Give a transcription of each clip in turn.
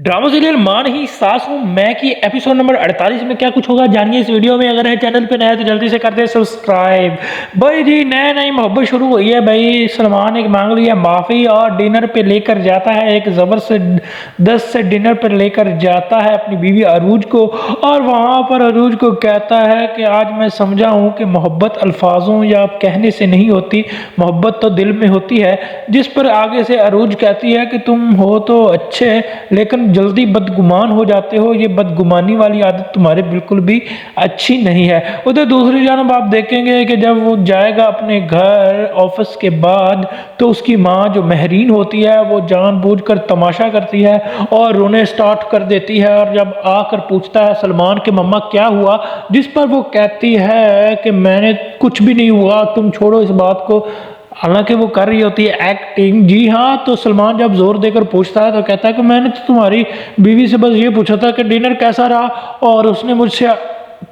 Drama serial मां नहीं सास हूं मैं की एपिसोड नंबर 48 में क्या कुछ होगा जानिए इस वीडियो में। अगर है चैनल पे नया है तो जल्दी से कर दे सब्सक्राइब। भाई जी नया नई मोहब्बत शुरू हुई है। भाई सलमान एक मांग लिया माफ़ी और डिनर पे लेकर जाता है, एक ज़बरदस्त से डिनर पर लेकर जाता है अपनी बीवी अरूज को। और वहाँ पर अरूज को कहता है कि आज मैं समझा हूँ कि मोहब्बत अल्फाजों या कहने से नहीं होती, मोहब्बत तो दिल में होती है। जिस पर आगे से अरूज कहती है कि तुम हो तो अच्छे लेकिन जल्दी बदगुमान हो जाते हो, ये बदगुमानी वाली आदत तुम्हारे बिल्कुल भी अच्छी नहीं है। उधर दूसरी जानब आप देखेंगे कि जब वो जाएगा अपने घर ऑफिस के बाद तो उसकी माँ जो महरीन होती है वो जानबूझकर तमाशा करती है और रोने स्टार्ट कर देती है। और जब आकर पूछता है सलमान के मम्मा क्या हुआ, जिस पर वो कहती है कि मैंने कुछ भी नहीं हुआ, तुम छोड़ो इस बात को। हालांकि वो कर रही होती है एक्टिंग। जी हाँ, तो सलमान जब जोर देकर पूछता है तो कहता है कि मैंने तो तुम्हारी बीवी से बस ये पूछा था कि डिनर कैसा रहा, और उसने मुझसे,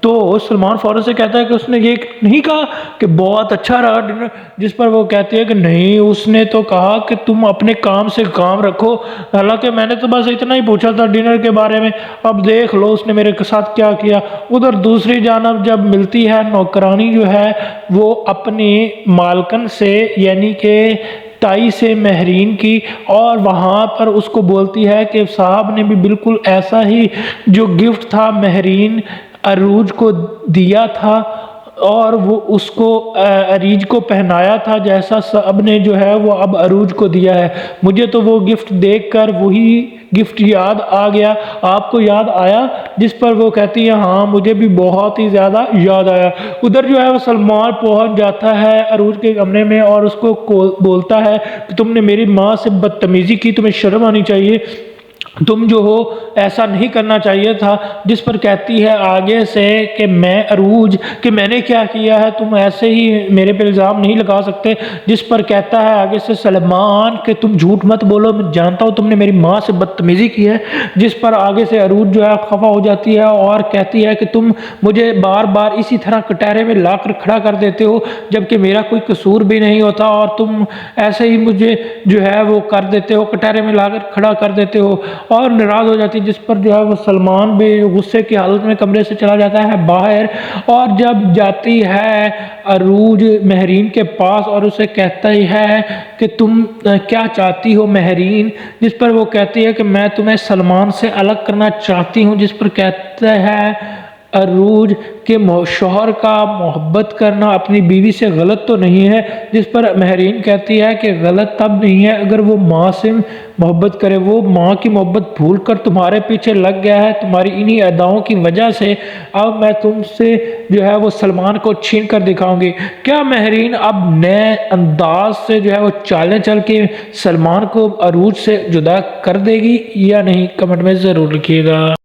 तो सलमान फौरन से कहता है कि उसने ये नहीं कहा कि बहुत अच्छा रहा डिनर। जिस पर वो कहती है कि नहीं, उसने तो कहा कि तुम अपने काम से काम रखो, हालांकि मैंने तो बस इतना ही पूछा था डिनर के बारे में, अब देख लो उसने मेरे साथ क्या किया। उधर दूसरी जानब जब मिलती है नौकरानी जो है वो अपनी मालकन से यानी कि ताई से महरीन की, और वहाँ पर उसको बोलती है कि साहब ने भी बिल्कुल ऐसा ही जो गिफ्ट था महरीन अरूज को दिया था और वो उसको अरीज को पहनाया था जैसा सब ने जो है वो अब अरूज को दिया है। मुझे तो वो गिफ्ट देखकर वही गिफ्ट याद आ गया, आपको याद आया? जिस पर वो कहती है हाँ मुझे भी बहुत ही ज़्यादा याद आया। उधर जो है वो सलमान पहुंच जाता है अरूज के कमरे में और उसको बोलता है कि तुमने मेरी माँ से बदतमीज़ी की, तुम्हें शर्म आनी चाहिए, तुम जो हो ऐसा नहीं करना चाहिए था। जिस पर कहती है आगे से कि मैं अरूज कि मैंने क्या किया है, तुम ऐसे ही मेरे पे इल्ज़ाम नहीं लगा सकते। जिस पर कहता है आगे से सलमान कि तुम झूठ मत बोलो, मैं जानता हूँ तुमने मेरी माँ से बदतमीज़ी की है। जिस पर आगे से अरूज जो है खफा हो जाती है और कहती है कि तुम मुझे बार बार इसी तरह कटहरे में ला कर खड़ा कर देते हो जबकि मेरा कोई कसूर भी नहीं होता, और तुम ऐसे ही मुझे जो है वो कर देते हो, कटहरे में ला कर खड़ा कर देते हो, और नाराज़ हो जाती है। जिस पर जो है वो सलमान भी गुस्से की हालत में कमरे से चला जाता है बाहर, और जब जाती है अरूज महरीन के पास और उसे कहता ही है कि तुम क्या चाहती हो महरीन। जिस पर वो कहती है कि मैं तुम्हें सलमान से अलग करना चाहती हूँ। जिस पर कहता है अरूज के शौहर का मोहब्बत करना अपनी बीवी से गलत तो नहीं है। जिस पर महरीन कहती है कि गलत तब नहीं है अगर वो माँ से मोहब्बत करे, वो माँ की मोहब्बत भूल कर तुम्हारे पीछे लग गया है, तुम्हारी इन्हीं अदाओं की वजह से अब मैं तुमसे जो है वो सलमान को छीन कर दिखाऊंगी। क्या महरीन अब नए अंदाज से जो है वो चालें चल के सलमान को अरूज से जुदा कर देगी या नहीं, कमेंट में ज़रूर लिखिएगा।